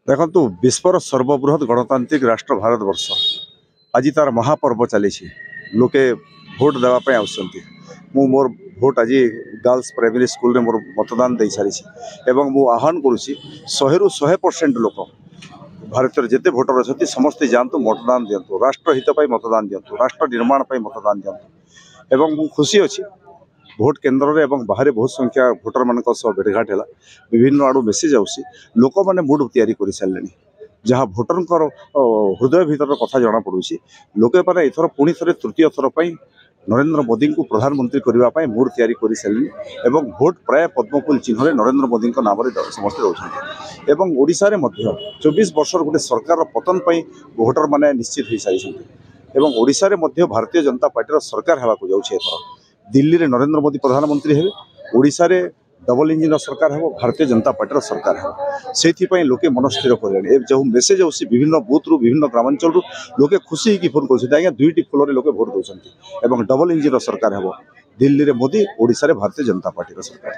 देखु विश्वर सर्वबृहत गणतांत्रिक राष्ट्र भारतवर्ष आज तार महापर्व चली लोके भोट देवाई आसुँच मोर भोट आज गर्ल्स प्राइमरी स्कूल मोर मतदान दे सारी मु आह्वान करुँची 100% लोक भारत जिते भोटर अच्छा समस्ते जातु मतदान दिंतु राष्ट्रहित मतदान दिंतु राष्ट्र निर्माण मतदान दिंतु एवं मु खुशी अच्छी भोट केन्द्र में बाहर बहुत संख्या भोटर मान भेटघाट है विभिन्न आड़ू मेसेज आसी लोक मैंने मुड तैयारी कर सारे जहाँ भोटर हृदय भीतर कथा जना पड़ी लोके मैंने एथर पुणी थे तृतीय थर पर नरेंद्र मोदी को प्रधानमंत्री करने मुड तैयारी कर सारे भोट प्राय पद्मफुल चिन्ह नरेंद्र मोदी नाम समस्ते दौरान ओडिशा रे 24 वर्ष गोटे सरकार पतन पर भोटर मैंने निश्चित हो सारी ओडिशा रे भारतीय जनता पार्टी सरकार होगा जाऊँगी एथर दिल्ली रे नरेंद्र मोदी प्रधानमंत्री हे ओडिशा रे डबल इंजिन सरकार है भारतीय जनता पार्टी सरकार है से लोके मन स्थिर कर जो मेसेज आसी विभिन्न बूथ रु विभिन्न ग्रामांचल लोके खुशी होकर फोन कर दुईटी फुल लोके भोट दौरान डबल इंजिन सरकार है दिल्ली रे मोदी ओडिशा रे भारतीय जनता पार्टी सरकार।